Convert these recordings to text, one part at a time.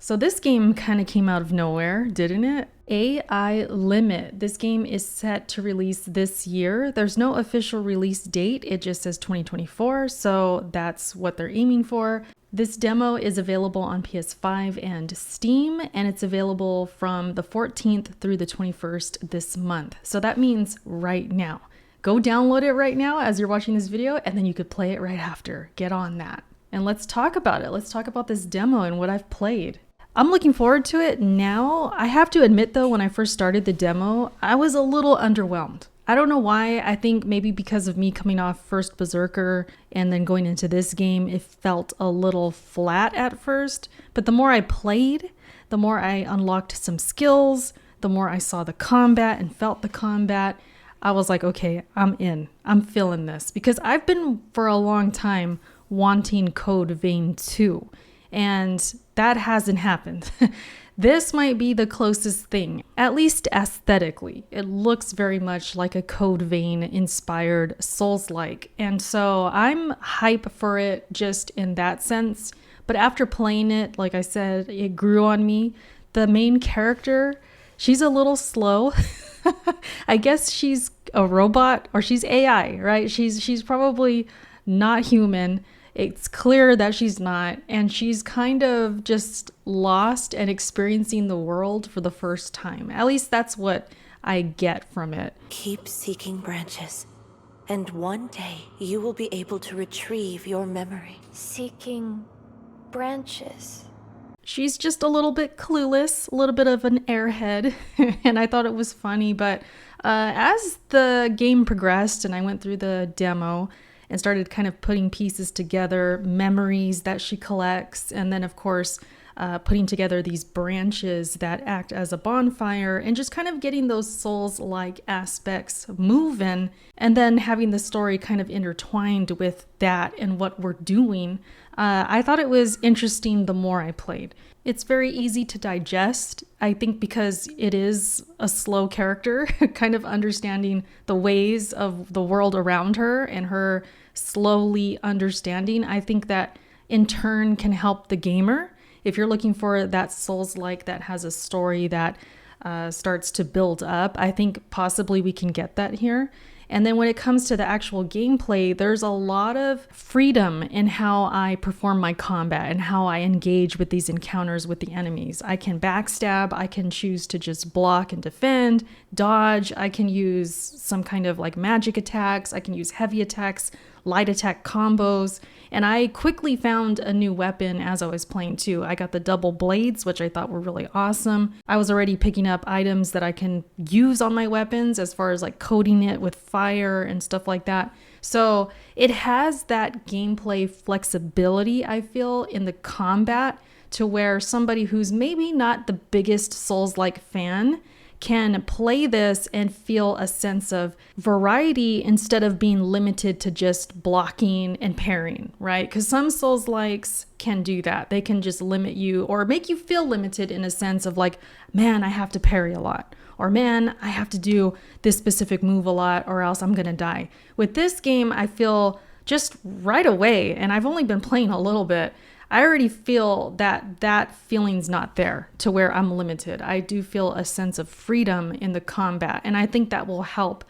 So this game kind of came out of nowhere, didn't it? AI Limit. This game is set to release this year. There's no official release date. It just says 2024, so that's what they're aiming for. This demo is available on PS5 and Steam, and it's available from the 14th through the 21st this month. So that means right now. Go download it right now as you're watching this video, and then you could play it right after. Get on that. And let's talk about it. Let's talk about this demo and what I've played. I'm looking forward to it now. I have to admit though, when I first started the demo, I was a little underwhelmed. I don't know why. I think maybe because of me coming off first Berserker and then going into this game, it felt a little flat at first. But the more I played, the more I unlocked some skills, the more I saw the combat and felt the combat, I was like, okay, I'm in. I'm feeling this. Because I've been for a long time wanting Code Vein 2. And that hasn't happened. This might be the closest thing, at least aesthetically. It looks very much like a Code Vein inspired Souls-like. And so I'm hype for it just in that sense. But after playing it, like I said, it grew on me. The main character, she's a little slow. I guess she's a robot or she's AI, right? She's probably not human. It's clear that she's not, and she's kind of just lost and experiencing the world for the first time. At least that's what I get from it. Keep seeking branches, and one day you will be able to retrieve your memory. Seeking branches. She's just a little bit clueless, a little bit of an airhead, and I thought it was funny, but as the game progressed and I went through the demo, and started kind of putting pieces together, memories that she collects, and then of course putting together these branches that act as a bonfire, and just kind of getting those Souls-like aspects moving, and then having the story kind of intertwined with that and what we're doing. I thought it was interesting the more I played. It's very easy to digest, I think, because it is a slow character, kind of understanding the ways of the world around her and her slowly understanding. I think that in turn can help the gamer. If you're looking for that Souls-like that has a story that starts to build up, I think possibly we can get that here. And then when it comes to the actual gameplay, there's a lot of freedom in how I perform my combat and how I engage with these encounters with the enemies. I can backstab, I can choose to just block and defend, dodge, I can use some kind of like magic attacks, I can use heavy attacks, light attack combos, and I quickly found a new weapon as I was playing too. I got the double blades, which I thought were really awesome. I was already picking up items that I can use on my weapons as far as like coating it with fire and stuff like that. So it has that gameplay flexibility, I feel, in the combat to where somebody who's maybe not the biggest Souls-like fan can play this and feel a sense of variety instead of being limited to just blocking and parrying, right? Because some Souls-likes can do that. They can just limit you or make you feel limited in a sense of like, man, I have to parry a lot. Or man, I have to do this specific move a lot or else I'm gonna die. With this game, I feel just right away, and I've only been playing a little bit, I already feel that feeling's not there to where I'm limited. I do feel a sense of freedom in the combat, and I think that will help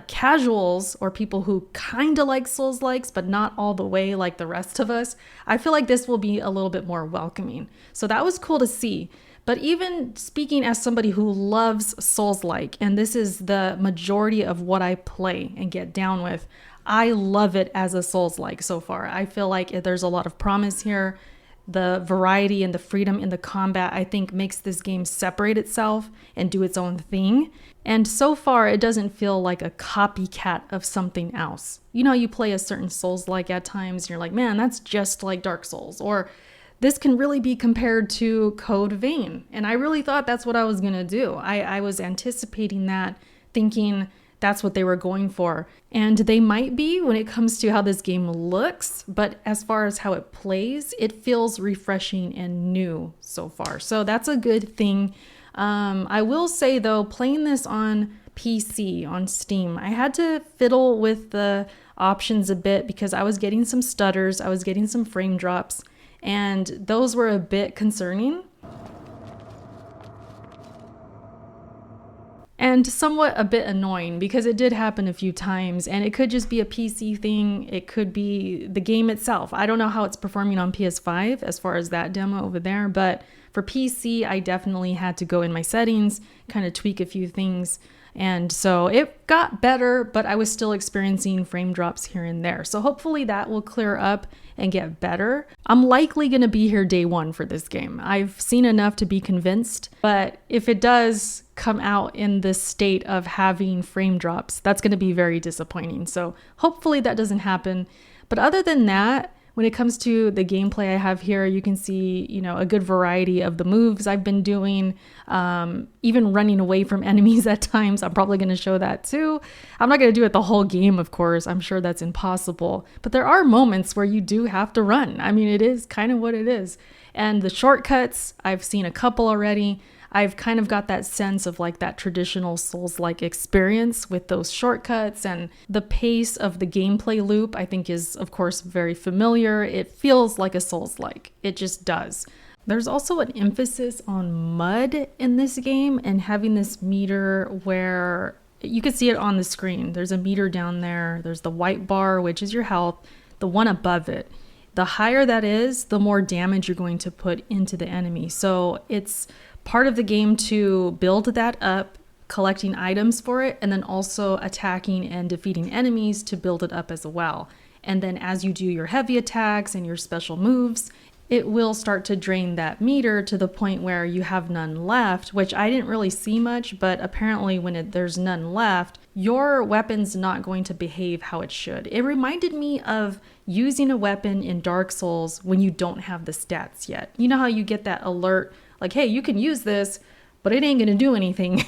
casuals or people who kind of like Souls-likes, but not all the way like the rest of us. I feel like this will be a little bit more welcoming. So that was cool to see. But even speaking as somebody who loves Souls-like, and this is the majority of what I play and get down with, I love it as a Souls-like so far. I feel like there's a lot of promise here. The variety and the freedom in the combat, I think, makes this game separate itself and do its own thing. And so far, it doesn't feel like a copycat of something else. You know, you play a certain Souls-like at times, and you're like, man, that's just like Dark Souls. Or this can really be compared to Code Vein. And I really thought that's what I was gonna do. I was anticipating that, thinking that's what they were going for. And they might be when it comes to how this game looks, but as far as how it plays, it feels refreshing and new so far. So that's a good thing. I will say though, playing this on PC, on Steam, I had to fiddle with the options a bit because I was getting some stutters, I was getting some frame drops, and those were a bit concerning. and somewhat a bit annoying because it did happen a few times, and it could just be a PC thing. It could be the game itself. I don't know how it's performing on PS5 as far as that demo over there, but for PC, I definitely had to go in my settings, kind of tweak a few things. And so it got better, but I was still experiencing frame drops here and there. So hopefully that will clear up and get better. I'm likely going to be here day one for this game. I've seen enough to be convinced, but if it does come out in this state of having frame drops, that's going to be very disappointing. So hopefully that doesn't happen. But other than that, when it comes to the gameplay I have here, you can see, a good variety of the moves I've been doing, even running away from enemies at times. I'm probably going to show that too. I'm not going to do it the whole game, of course. I'm sure that's impossible. But there are moments where you do have to run. I mean, it is kind of what it is. And the shortcuts, I've seen a couple already. I've kind of got that sense of like that traditional Souls-like experience with those shortcuts, and the pace of the gameplay loop I think is of course very familiar. It feels like a Souls-like. It just does. There's also an emphasis on mud in this game and having this meter where you can see it on the screen. There's a meter down there. There's the white bar, which is your health, the one above it. The higher that is, the more damage you're going to put into the enemy. So it's part of the game to build that up, collecting items for it, and then also attacking and defeating enemies to build it up as well. And then as you do your heavy attacks and your special moves, it will start to drain that meter to the point where you have none left, which I didn't really see much, but apparently when there's none left, your weapon's not going to behave how it should. It reminded me of using a weapon in Dark Souls when you don't have the stats yet. You know how you get that alert like, hey, you can use this, but it ain't gonna do anything.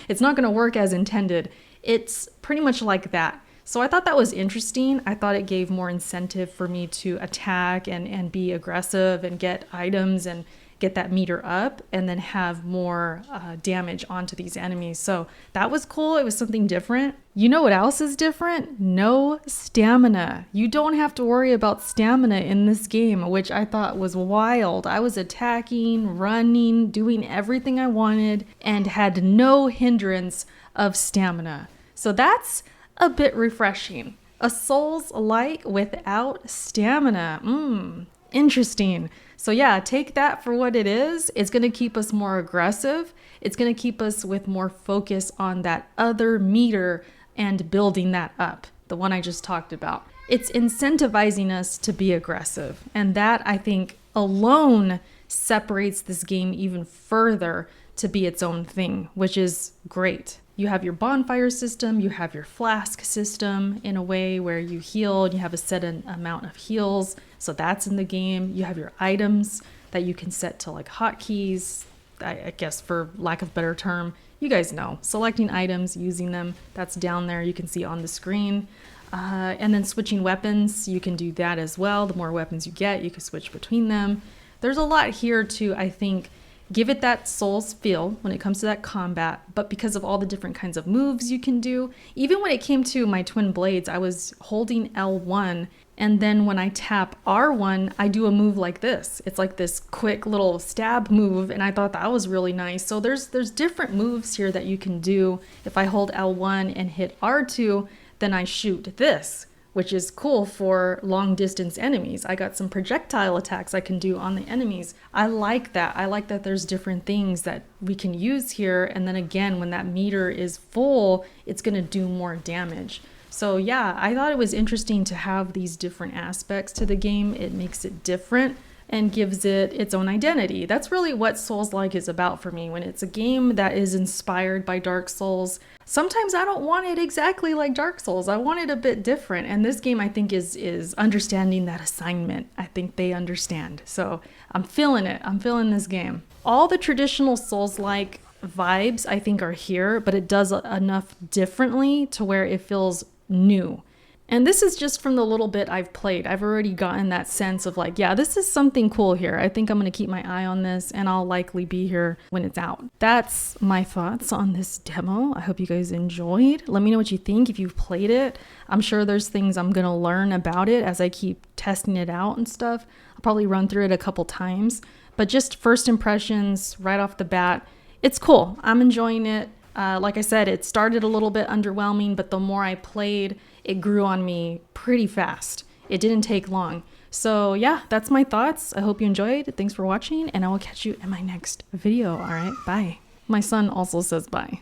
It's not gonna work as intended. It's pretty much like that. So I thought that was interesting. I thought it gave more incentive for me to attack and be aggressive and get items and get that meter up and then have more damage onto these enemies. So that was cool. It was something different. You know what else is different? No stamina. You don't have to worry about stamina in this game, which I thought was wild. I was attacking, running, doing everything I wanted and had no hindrance of stamina. So that's a bit refreshing. A Souls-like without stamina. Interesting. So yeah, take that for what it is. It's going to keep us more aggressive. It's going to keep us with more focus on that other meter and building that up, the one I just talked about. It's incentivizing us to be aggressive. And that, I think, alone separates this game even further to be its own thing, which is great. You have your bonfire system, you have your flask system in a way where you heal and you have a set amount of heals. So that's in the game. You have your items that you can set to like hotkeys, I guess for lack of a better term. You guys know, selecting items, using them, that's down there. You can see on the screen. And then switching weapons, you can do that as well. The more weapons you get, you can switch between them. There's a lot here to, I think, give it that Souls feel when it comes to that combat, but because of all the different kinds of moves you can do, even when it came to my twin blades, I was holding L1, and then when I tap R1, I do a move like this. It's like this quick little stab move, and I thought that was really nice. So there's different moves here that you can do. If I hold L1 and hit R2, then I shoot this, which is cool for long distance enemies. I got some projectile attacks I can do on the enemies. I like that. I like that there's different things that we can use here. And then again, when that meter is full, it's gonna do more damage. So yeah, I thought it was interesting to have these different aspects to the game. It makes it different and gives it its own identity. That's really what Souls-like is about for me. When it's a game that is inspired by Dark Souls, sometimes I don't want it exactly like Dark Souls. I want it a bit different. And this game, I think, is understanding that assignment. I think they understand. So I'm feeling it. I'm feeling this game. All the traditional Souls-like vibes, I think, are here, but it does enough differently to where it feels new. And this is just from the little bit I've played. I've already gotten that sense of like, yeah, this is something cool here. I think I'm going to keep my eye on this and I'll likely be here when it's out. That's my thoughts on this demo. I hope you guys enjoyed. Let me know what you think if you've played it. I'm sure there's things I'm going to learn about it as I keep testing it out and stuff. I'll probably run through it a couple times. But just first impressions right off the bat, it's cool. I'm enjoying it. Like I said, it started a little bit underwhelming, but the more I played, it grew on me pretty fast. It didn't take long. So yeah, that's my thoughts. I hope you enjoyed. Thanks for watching, and I will catch you in my next video. All right, bye. My son also says bye.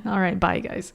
All right, bye guys.